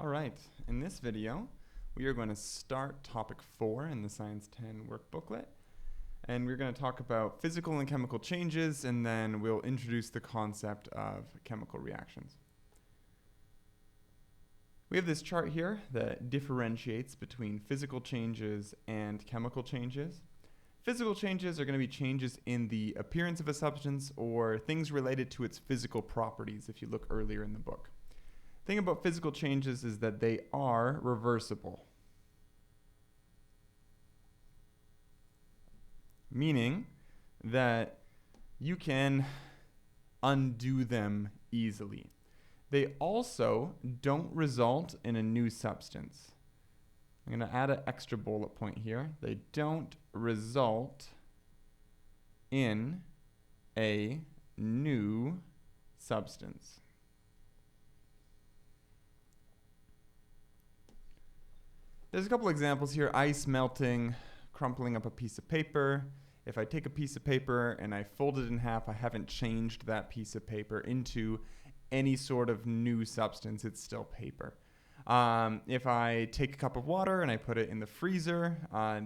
All right, in this video, we are going to start topic 4 in the Science 10 work booklet. And we're going to talk about physical and chemical changes, and then we'll introduce the concept of chemical reactions. We have this chart here that differentiates between physical changes and chemical changes. Physical changes are going to be changes in the appearance of a substance or things related to its physical properties if you look earlier in the book. The thing about physical changes is that they are reversible, meaning that you can undo them easily. They also don't result in a new substance. I'm going to add an extra bullet point here. They don't result in a new substance. There's a couple examples here. Ice melting, crumpling up a piece of paper. If I take a piece of paper and I fold it in half, I haven't changed that piece of paper into any sort of new substance. It's still paper. If I take a cup of water and I put it in the freezer,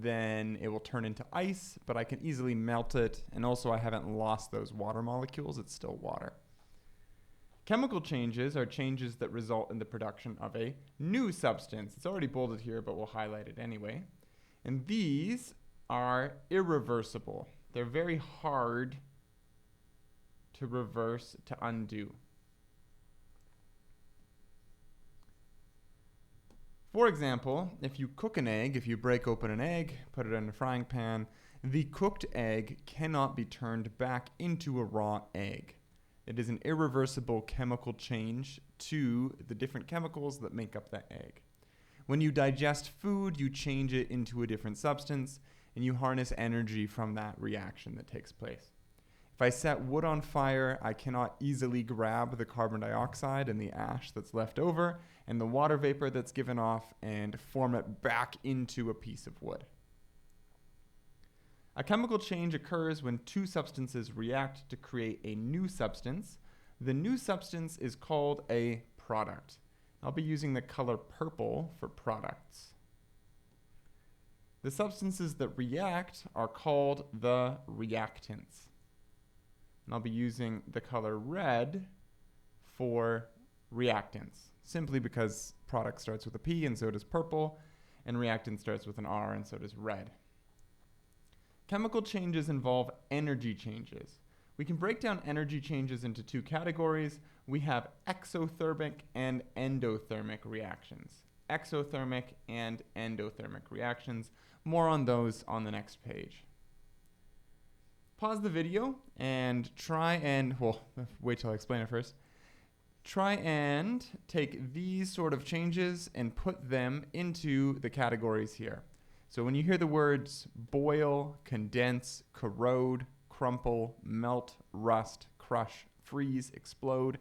then it will turn into ice, but I can easily melt it. And also I haven't lost those water molecules. It's still water. Chemical changes are changes that result in the production of a new substance. It's already bolded here, but we'll highlight it anyway. And these are irreversible. They're very hard to reverse, to undo. For example, if you cook an egg, if you break open an egg, put it in a frying pan, the cooked egg cannot be turned back into a raw egg. It is an irreversible chemical change to the different chemicals that make up that egg. When you digest food, you change it into a different substance, and you harness energy from that reaction that takes place. If I set wood on fire, I cannot easily grab the carbon dioxide and the ash that's left over and the water vapor that's given off and form it back into a piece of wood. A chemical change occurs when two substances react to create a new substance. The new substance is called a product. I'll be using the color purple for products. The substances that react are called the reactants. And I'll be using the color red for reactants, simply because product starts with a P and so does purple, and reactant starts with an R and so does red. Chemical changes involve energy changes. We can break down energy changes into two categories. We have exothermic and endothermic reactions. Exothermic and endothermic reactions. More on those on the next page. Pause the video and wait till I explain it first. Try and take these sort of changes and put them into the categories here. So when you hear the words boil, condense, corrode, crumple, melt, rust, crush, freeze, explode,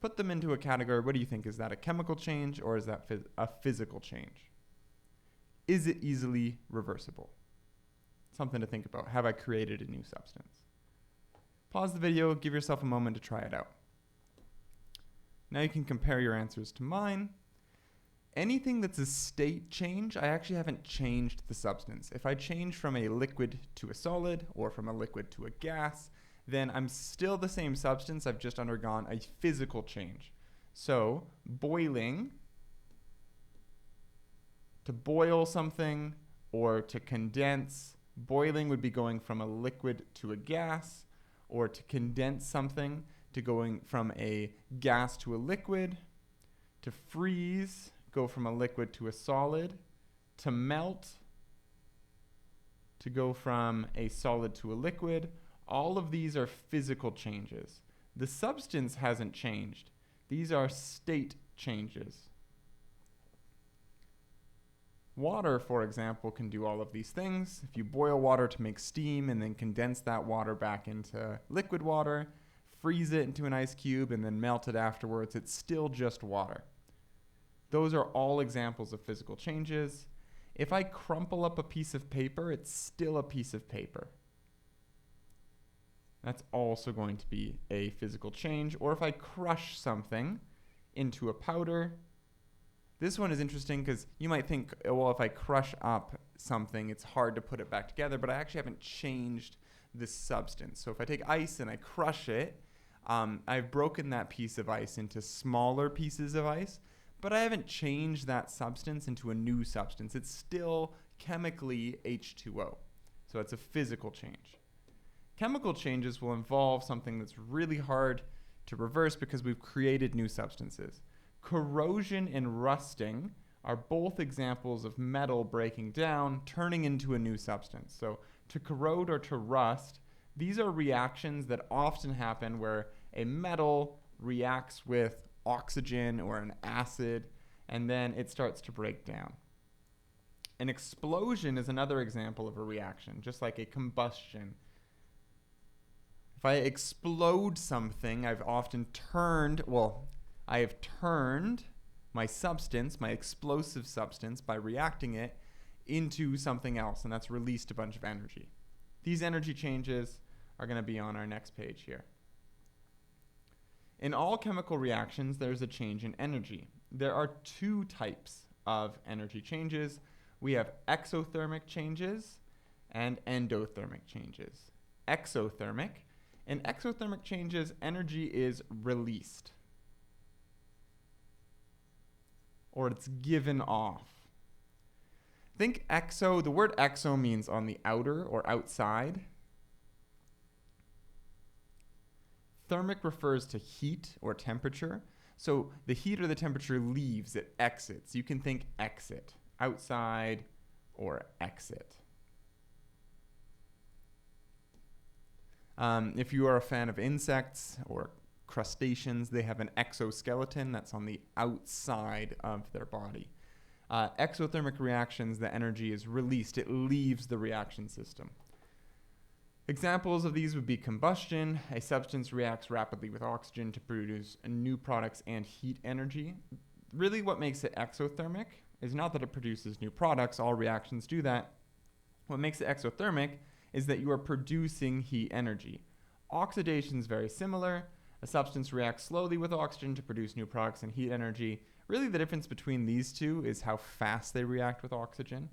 put them into a category. What do you think? Is that a chemical change or is that a physical change? Is it easily reversible? Something to think about. Have I created a new substance? Pause the video, give yourself a moment to try it out. Now you can compare your answers to mine. Anything that's a state change, I actually haven't changed the substance. If I change from a liquid to a solid or from a liquid to a gas, then I'm still the same substance. I've just undergone a physical change. So boiling, to boil something or to condense, boiling would be going from a liquid to a gas, or to condense something to going from a gas to a liquid, to freeze, go from a liquid to a solid, to melt, to go from a solid to a liquid. All of these are physical changes. The substance hasn't changed. These are state changes. Water, for example, can do all of these things. If you boil water to make steam and then condense that water back into liquid water, freeze it into an ice cube and then melt it afterwards, it's still just water. Those are all examples of physical changes. If I crumple up a piece of paper, it's still a piece of paper. That's also going to be a physical change. Or if I crush something into a powder, This one is interesting because you might think, well, if I crush up something, it's hard to put it back together, but I actually haven't changed the substance. So if I take ice and I crush it, I've broken that piece of ice into smaller pieces of ice, but I haven't changed that substance into a new substance. It's still chemically H2O. So it's a physical change. Chemical changes will involve something that's really hard to reverse because we've created new substances. Corrosion and rusting are both examples of metal breaking down, turning into a new substance. So to corrode or to rust, these are reactions that often happen where a metal reacts with oxygen or an acid, and then it starts to break down. An explosion is another example of a reaction, just like a combustion. If I explode something, I have turned my substance, my explosive substance, by reacting it into something else, and that's released a bunch of energy. These energy changes are going to be on our next page here. In all chemical reactions, there's a change in energy. There are two types of energy changes. We have exothermic changes and endothermic changes. In exothermic changes, energy is released, or it's given off. Think exo, the word exo means on the outer or outside. Thermic refers to heat or temperature. So the heat or the temperature leaves, it exits. You can think exit, outside or exit. If you are a fan of insects or crustaceans, they have an exoskeleton that's on the outside of their body. Exothermic reactions, the energy is released. It leaves the reaction system. Examples of these would be combustion. A substance reacts rapidly with oxygen to produce new products and heat energy. Really what makes it exothermic is not that it produces new products. All reactions do that. What makes it exothermic is that you are producing heat energy. Oxidation is very similar. A substance reacts slowly with oxygen to produce new products and heat energy. Really the difference between these two is how fast they react with oxygen.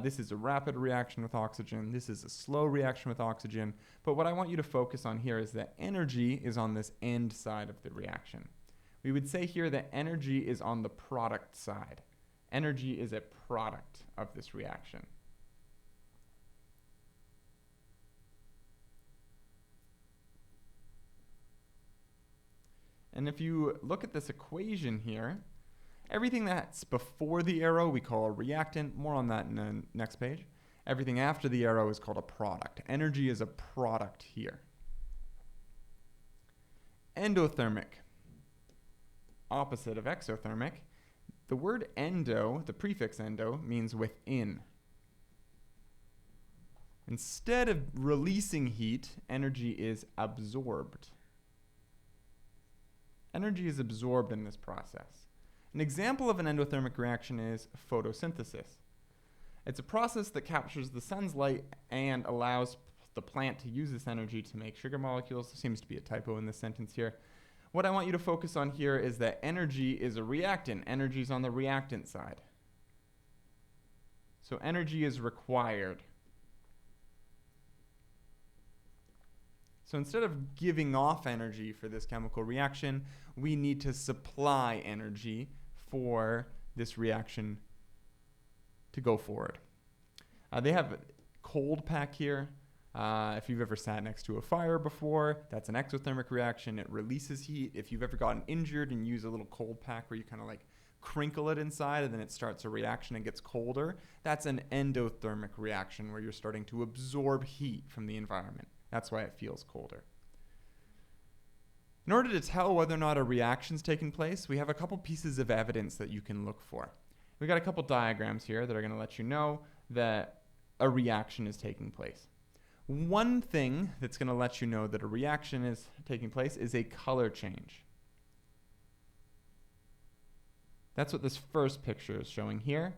This is a rapid reaction with oxygen. This is a slow reaction with oxygen. But what I want you to focus on here is that energy is on this end side of the reaction. We would say here that energy is on the product side. Energy is a product of this reaction. And if you look at this equation here, everything that's before the arrow we call a reactant. More on that in the next page. Everything after the arrow is called a product. Energy is a product here. Endothermic, opposite of exothermic. The word endo, the prefix endo, means within. Instead of releasing heat, energy is absorbed. Energy is absorbed in this process. An example of an endothermic reaction is photosynthesis. It's a process that captures the sun's light and allows the plant to use this energy to make sugar molecules. There seems to be a typo in this sentence here. What I want you to focus on here is that energy is a reactant. Energy is on the reactant side. So energy is required. So instead of giving off energy for this chemical reaction, we need to supply energy for this reaction to go forward. They have a cold pack here. If you've ever sat next to a fire before, that's an exothermic reaction. It releases heat. If you've ever gotten injured and use a little cold pack where you kind of like crinkle it inside and then it starts a reaction and gets colder, that's an endothermic reaction where you're starting to absorb heat from the environment. That's why it feels colder. In order to tell whether or not a reaction's taking place, we have a couple pieces of evidence that you can look for. We've got a couple diagrams here that are going to let you know that a reaction is taking place. One thing that's going to let you know that a reaction is taking place is a color change. That's what this first picture is showing here.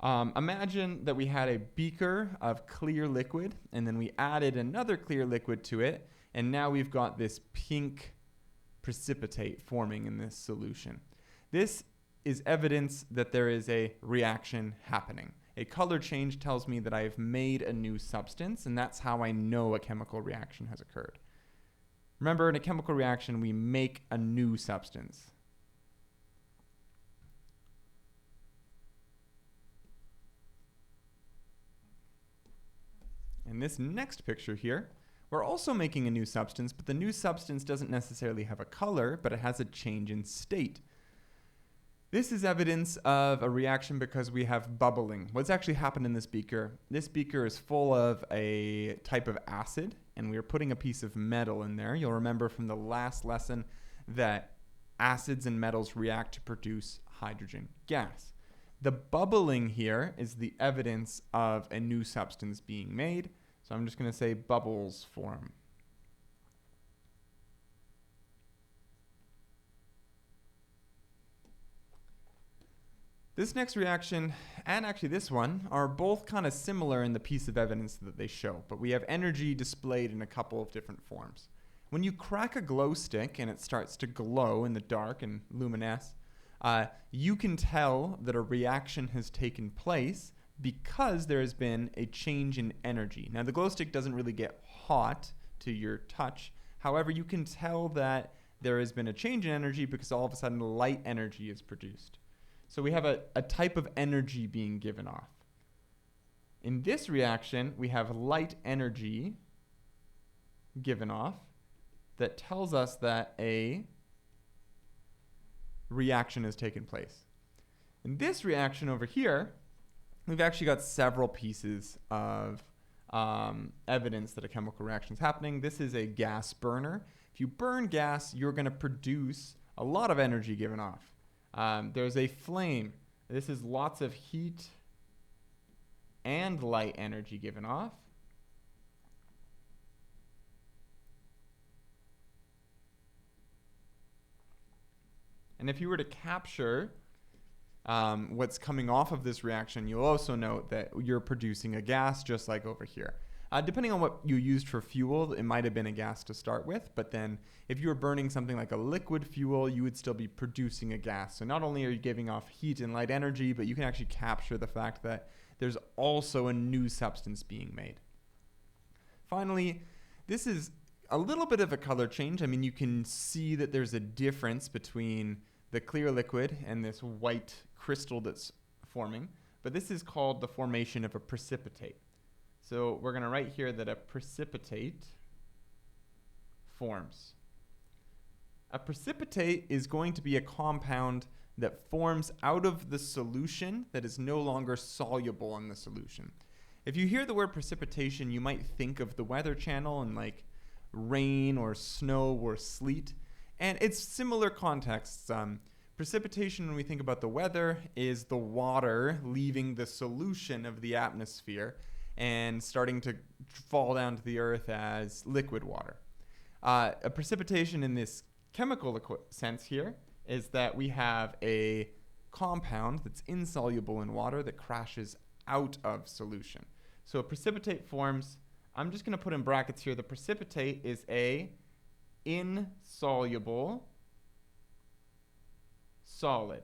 Imagine that we had a beaker of clear liquid, and then we added another clear liquid to it, and now we've got this pink precipitate forming in this solution. This is evidence that there is a reaction happening. A color change tells me that I have made a new substance, and that's how I know a chemical reaction has occurred. Remember, in a chemical reaction, we make a new substance. In this next picture here, we're also making a new substance, but the new substance doesn't necessarily have a color, but it has a change in state. This is evidence of a reaction because we have bubbling. What's actually happened in this beaker? This beaker is full of a type of acid, and we are putting a piece of metal in there. You'll remember from the last lesson that acids and metals react to produce hydrogen gas. The bubbling here is the evidence of a new substance being made. So I'm just going to say bubbles form. This next reaction, and actually this one, are both kind of similar in the piece of evidence that they show, but we have energy displayed in a couple of different forms. When you crack a glow stick and it starts to glow in the dark and luminesce, you can tell that a reaction has taken place because there has been a change in energy. Now, the glow stick doesn't really get hot to your touch. However, you can tell that there has been a change in energy because all of a sudden light energy is produced. So we have a type of energy being given off. In this reaction, we have light energy given off that tells us that a reaction has taken place. In this reaction over here, we've actually got several pieces of evidence that a chemical reaction is happening. This is a gas burner. If you burn gas, you're going to produce a lot of energy given off. There's a flame. This is lots of heat and light energy given off. And if you were to capture what's coming off of this reaction, you'll also note that you're producing a gas just like over here. Depending on what you used for fuel, it might have been a gas to start with, but then if you were burning something like a liquid fuel, you would still be producing a gas. So not only are you giving off heat and light energy, but you can actually capture the fact that there's also a new substance being made. Finally, this is a little bit of a color change. I mean, you can see that there's a difference between the clear liquid and this white crystal that's forming, but this is called the formation of a precipitate. So we're going to write here that a precipitate forms. A precipitate is going to be a compound that forms out of the solution that is no longer soluble in the solution. If you hear the word precipitation, you might think of the Weather Channel and like rain or snow or sleet. And it's similar contexts. Precipitation, when we think about the weather, is the water leaving the solution of the atmosphere and starting to fall down to the earth as liquid water. A precipitation in this chemical sense here is that we have a compound that's insoluble in water that crashes out of solution. So a precipitate forms, I'm just going to put in brackets here, the precipitate is a insoluble solid.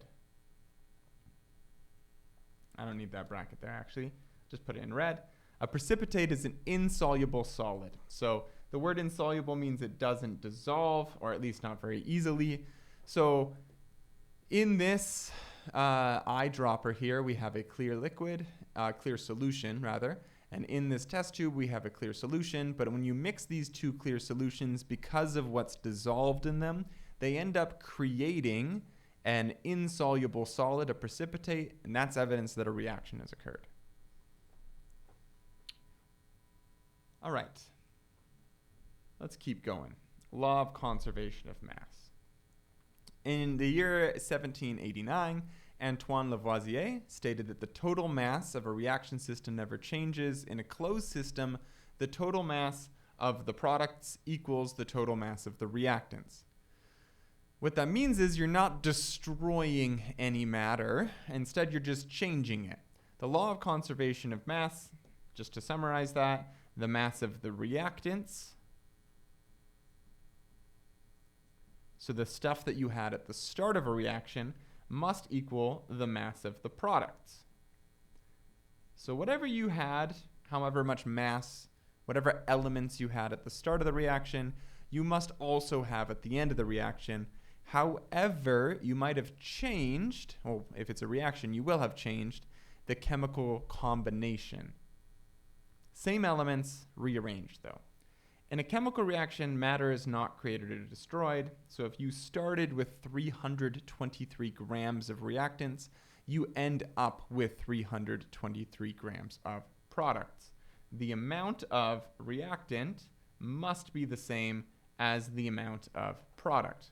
I don't need that bracket there actually, just put it in red. A precipitate is an insoluble solid. So the word insoluble means it doesn't dissolve, or at least not very easily. So in this eyedropper here, we have a clear liquid, clear solution rather, and in this test tube, we have a clear solution. But when you mix these two clear solutions, because of what's dissolved in them, they end up creating an insoluble solid, a precipitate, and that's evidence that a reaction has occurred. All right, let's keep going. Law of conservation of mass. In the year 1789, Antoine Lavoisier stated that the total mass of a reaction system never changes. In a closed system, the total mass of the products equals the total mass of the reactants. What that means is you're not destroying any matter. Instead, you're just changing it. The law of conservation of mass, just to summarize that, the mass of the reactants, so the stuff that you had at the start of a reaction, must equal the mass of the products. So whatever you had, however much mass, whatever elements you had at the start of the reaction, you must also have at the end of the reaction. However, you might have changed, well, if it's a reaction, you will have changed the chemical combination. Same elements, rearranged though. In a chemical reaction, matter is not created or destroyed. So if you started with 323 grams of reactants, you end up with 323 grams of products. The amount of reactant must be the same as the amount of product.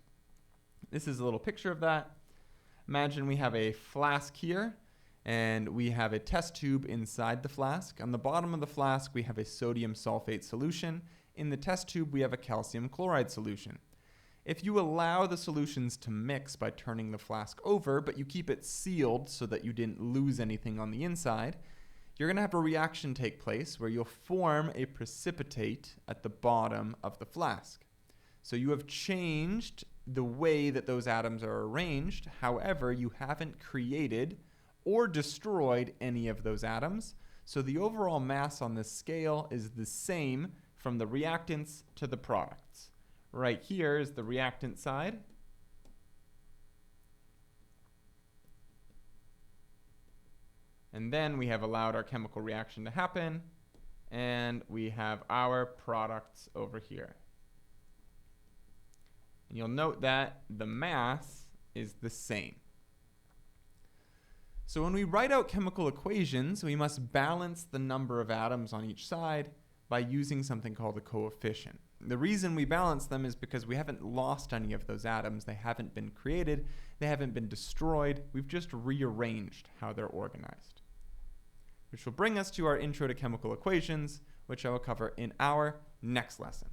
This is a little picture of that. Imagine we have a flask here, and we have a test tube inside the flask. On the bottom of the flask, we have a sodium sulfate solution. In the test tube, we have a calcium chloride solution. If you allow the solutions to mix by turning the flask over, but you keep it sealed so that you didn't lose anything on the inside, you're going to have a reaction take place where you'll form a precipitate at the bottom of the flask. So you have changed the way that those atoms are arranged. However, you haven't created or destroyed any of those atoms. So the overall mass on this scale is the same from the reactants to the products. Right here is the reactant side. And then we have allowed our chemical reaction to happen, and we have our products over here. And you'll note that the mass is the same. So when we write out chemical equations, we must balance the number of atoms on each side by using something called a coefficient. The reason we balance them is because we haven't lost any of those atoms. They haven't been created. They haven't been destroyed. We've just rearranged how they're organized. Which will bring us to our intro to chemical equations, which I will cover in our next lesson.